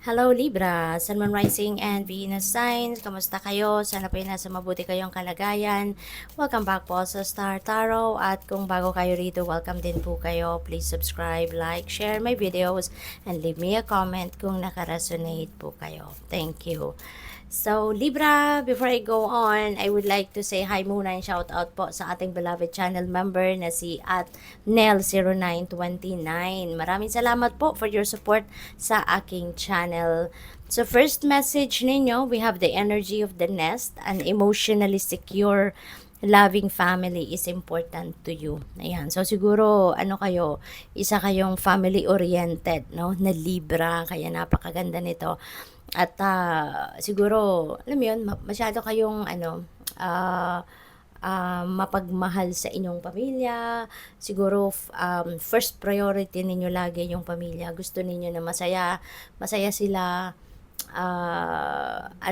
Hello Libra, Sun, Moon, Rising and Venus signs. Kamusta kayo? Sana po nasa mabuti kayong kalagayan. Welcome back po sa Star Tarot. At kung bago kayo rito, welcome din po kayo. Please subscribe, like, share my videos, and leave me a comment kung nakaresonate po kayo. Thank you. So, Libra, before I go on, I would like to say hi muna and shout out po sa ating beloved channel member na si at Nel0929. Maraming salamat po for your support sa aking channel. So, first message ninyo, we have the energy of the nest. An emotionally secure, loving family is important to you. Ayan. So, siguro, isa kayong family-oriented, no? Na Libra, kaya napakaganda nito. At siguro, alam mo yun, masyado kayong mapagmahal sa inyong pamilya. Siguro, first priority ninyo lagi yung pamilya. Gusto ninyo na masaya sila,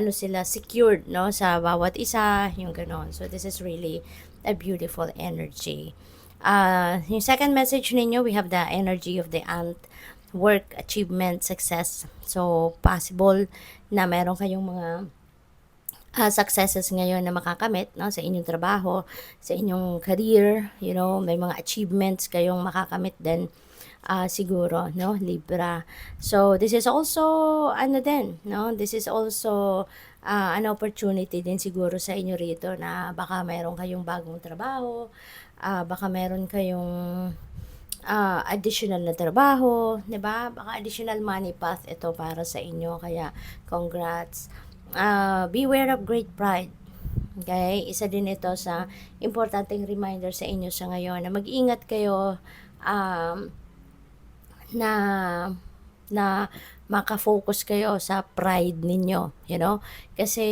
sila secured, no, sa bawat isa, yung ganon. So, this is really a beautiful energy. Yung second message ninyo, we have the energy of the ant, work, achievement, success. So, possible na meron kayong mga successes ngayon na makakamit, no, sa inyong trabaho, sa inyong career, may mga achievements kayong makakamit din, siguro, no, Libra. So, this is also, this is also an opportunity din siguro sa inyo rito na baka meron kayong bagong trabaho, baka meron kayong additional na trabaho, 'di ba? Baka additional money path ito para sa inyo, kaya congrats. Beware of great pride. Okay? Isa din ito sa importanteng reminder sa inyo sa ngayon na mag-ingat kayo, na maka-focus kayo sa pride ninyo, Kasi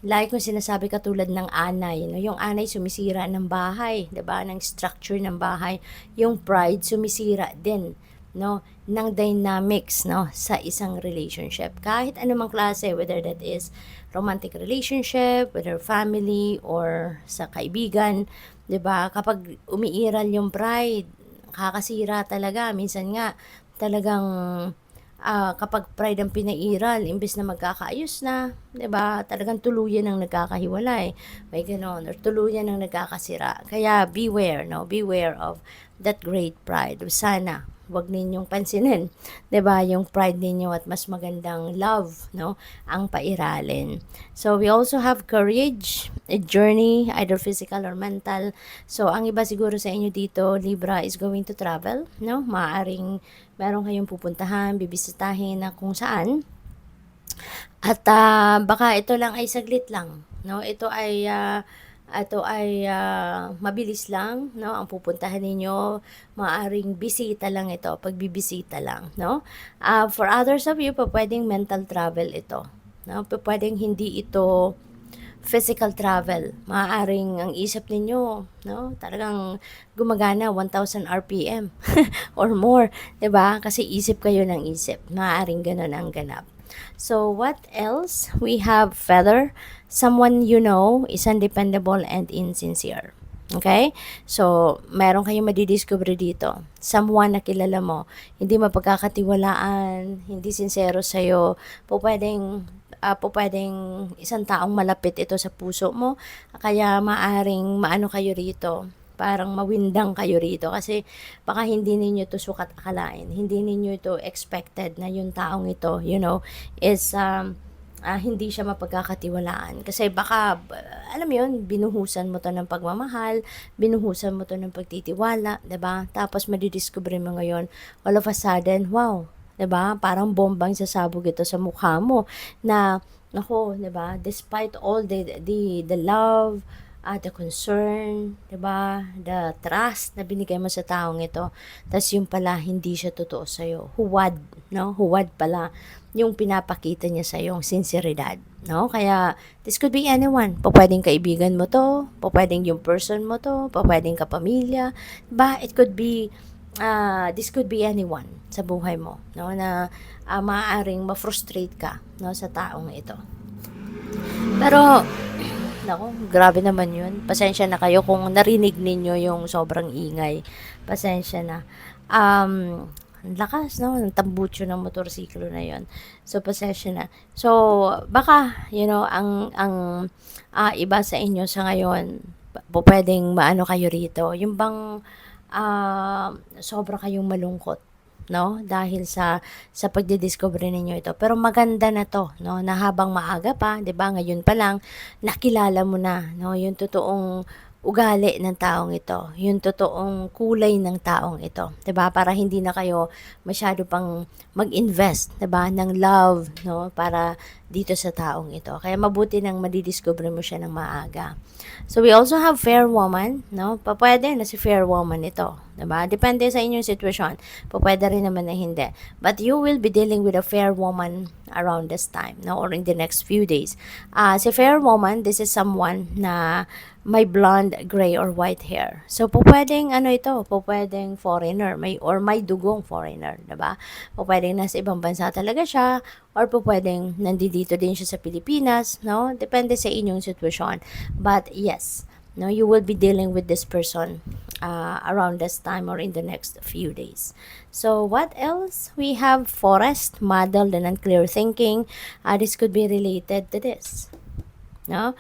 lagi kong sinasabi katulad ng anay, no? Yung anay sumisira ng bahay, 'di ba? Ng structure ng bahay. Yung pride sumisira din, no? Ng dynamics, no, sa isang relationship. Kahit anumang klase, whether that is romantic relationship, whether family or sa kaibigan, 'di ba? Kapag umiiral yung pride, kakasira talaga. Minsan nga talagang kapag pride ang pinairal, imbes na magkakaayos na, 'di ba? Talagang tuluyan ang nagkakahiwalay. May ganon, or tuluyan ang nagkakasira. Kaya beware, no? Beware of that great pride. Sana wag ninyong pansinin, 'di ba, yung pride ninyo, at mas magandang love, no, ang pairalin. So we also have courage, a journey, either physical or mental. So ang iba siguro sa inyo dito, Libra, is going to travel, no? Maaring meron kayong pupuntahan, bibisitahin na kung saan. At baka ito lang ay saglit lang, no? Ito ay mabilis lang, no? Ang pupuntahan ninyo, maaring bisita lang ito, pagbibisita lang, no? For others of you, pwedeng mental travel ito, no? Pwedeng hindi ito physical travel. Maaaring ang isip ninyo, no, talagang gumagana 1,000 RPM or more, 'di ba? Kasi isip kayo ng isip. Maaaring ganun ang ganap. So, what else? We have feather. Someone you know is undependable and insincere. Okay? So, meron kayong madidiscover dito. Someone na kilala mo, hindi mapagkakatiwalaan, hindi sincero sa'yo, pwedeng isang taong malapit ito sa puso mo, kaya maaring maano kayo rito, parang mawindang kayo rito, kasi baka hindi ninyo to sukat akalain, hindi ninyo ito expected na yung taong ito, is hindi siya mapagkakatiwalaan. Kasi baka, alam mo yun, binuhusan mo to ng pagmamahal, binuhusan mo to ng pagtitiwala, 'di ba? Tapos madidiscover mo ngayon, all of a sudden, wow, 'di ba? Parang bombang sasabog ito sa mukha mo na, nako, 'di ba? Despite all the love, the concern, 'di ba? The trust na binigay mo sa taong ito, tas yung pala hindi siya totoo sa iyo. Huwad, no? Huwad pala yung pinapakita niya sa yung sinseridad, no? Kaya this could be anyone. Pwedeng kaibigan mo to, pwedeng yung person mo to, pwedeng kapamilya, 'di ba? It could be this could be anyone sa buhay mo, no, na maaaring ma-frustrate ka, no, sa taong ito. Pero nako, grabe naman yun. Pasensya na kayo kung narinig ninyo yung sobrang ingay. Pasensya na. Um, Ang lakas, no? Ang tambutso ng motorsiklo na yon. So, possession na. So, baka, iba sa inyo sa ngayon, pwedeng maano kayo rito. Yung bang sobra kayong malungkot, no? Dahil sa pagdidiscover ninyo ito. Pero maganda na to, no? Na habang maaga pa, 'di ba? Ngayon pa lang nakilala mo na, no? Yung totoong ugali ng taong ito, yung totoong kulay ng taong ito, 'di ba? Para hindi na kayo masyado pang mag-invest, 'di ba, ng love, no? Para dito sa taong ito. Kaya mabuti nang madidiscover mo siya ng maaga. So we also have fair woman, no? Pwede na si fair woman ito, 'di ba? Depende sa inyong sitwasyon. Pwede rin naman na hindi. But you will be dealing with a fair woman around this time, no? Or in the next few days. Si fair woman, this is someone na may blonde, gray, or white hair. So, pwedeng pwedeng foreigner, may dugong foreigner, 'di ba? Pwedeng nasa ibang bansa talaga siya, or pwedeng nandito din siya sa Pilipinas, no? Depende sa inyong sitwasyon. But yes, no, you will be dealing with this person around this time or in the next few days. So, what else? We have forest, muddled, and unclear thinking. This could be related to this, no?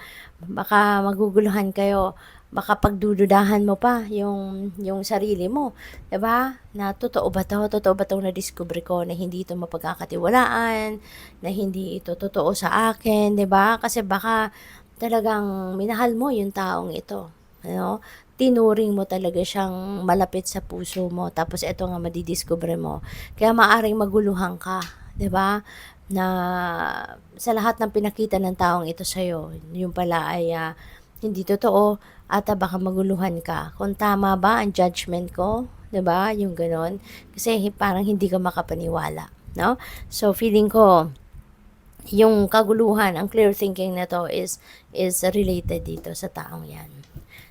Baka maguguluhan kayo, baka pagdududahan mo pa yung sarili mo, 'di ba? Na totoo ba 'to? Totoo ba 'tong na-discover ko na hindi ito mapagkakatiwalaan, na hindi ito totoo sa akin, 'di ba? Kasi baka talagang minahal mo yung taong ito, ano? Tinuring mo talaga siyang malapit sa puso mo, tapos eto nga madidiscover mo. Kaya maaring maguluhan ka, 'di ba? Na sa lahat ng pinakita ng taong ito sa'yo, yung pala ay hindi totoo, at baka maguluhan ka. Kung tama ba ang judgment ko, 'di ba? Yung ganon. Kasi parang hindi ka makapaniwala, no? So feeling ko yung kaguluhan, ang clear thinking na to is related dito sa taong 'yan.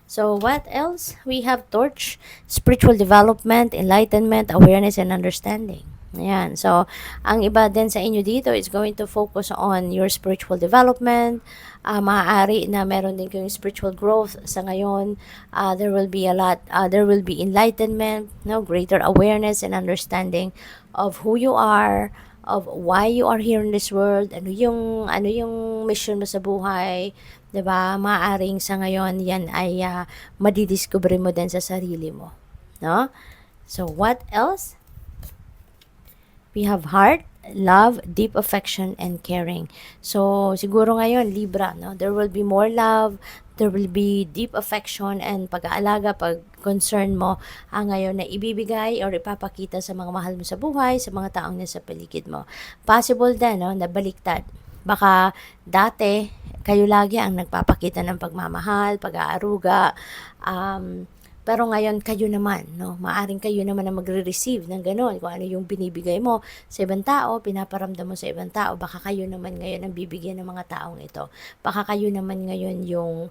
So what else? We have torch, spiritual development, enlightenment, awareness, and understanding. Ayan. So, ang iba din sa inyo dito is going to focus on your spiritual development. Maaari na meron din kayong spiritual growth sa ngayon. There will be there will be enlightenment, no, greater awareness and understanding of who you are, of why you are here in this world, ano yung mission mo sa buhay, 'di ba? Maaring sa ngayon 'yan ay madidiscover mo din sa sarili mo, no? So, what else? We have heart, love, deep affection, and caring. So, siguro ngayon, Libra, no? There will be more love, there will be deep affection, and pag-aalaga, pag-concern mo ngayon na ibibigay or ipapakita sa mga mahal mo sa buhay, sa mga taong nasa paligid mo. Possible din, no, na baliktad. Baka dati, kayo lagi ang nagpapakita ng pagmamahal, pag-aaruga, pero ngayon kayo naman, no? Maaring kayo naman na magre-receive ng gano'n. Kung ano yung binibigay mo sa ibang tao, pinaparamdam mo sa ibang tao, baka kayo naman ngayon ang bibigyan ng mga taong ito. Baka kayo naman ngayon yung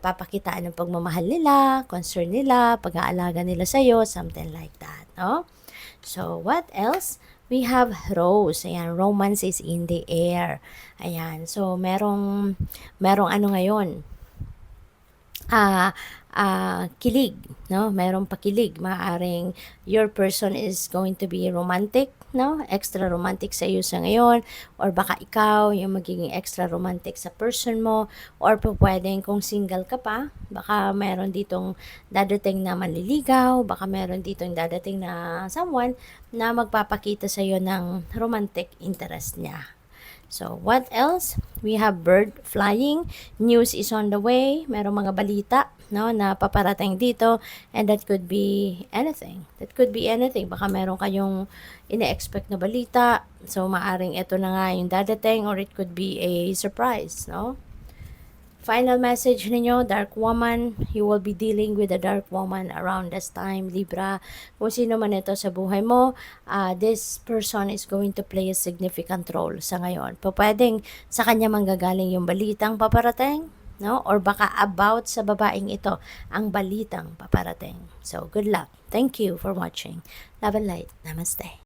papakitaan ng pagmamahal nila, concern nila, pag-aalaga nila sa'yo, something like that, no? So, what else? We have rose. Ayan, romance is in the air. Ayan, so merong ano ngayon, kilig, no? Merong pakilig. Maaring your person is going to be romantic, no? Extra romantic sa iyo sa ngayon, or baka ikaw yung magiging extra romantic sa person mo, or pwedeng kung single ka pa, baka meron ditong dadating na manliligaw, baka meron ditong dadating na someone na magpapakita sa iyo ng romantic interest niya. So, what else? We have bird flying. News is on the way. Merong mga balita, no, na paparating dito. And that could be anything. That could be anything. Baka meron kayong ina-expect na balita. So, maaring ito na nga yung dadating, or it could be a surprise, no? Final message ninyo, dark woman, you will be dealing with a dark woman around this time, Libra. Kung sino man ito sa buhay mo, this person is going to play a significant role sa ngayon. Pwedeng sa kanya manggagaling yung balitang paparating, no? Or baka about sa babaeng ito ang balitang paparating. So, good luck. Thank you for watching. Love and light. Namaste.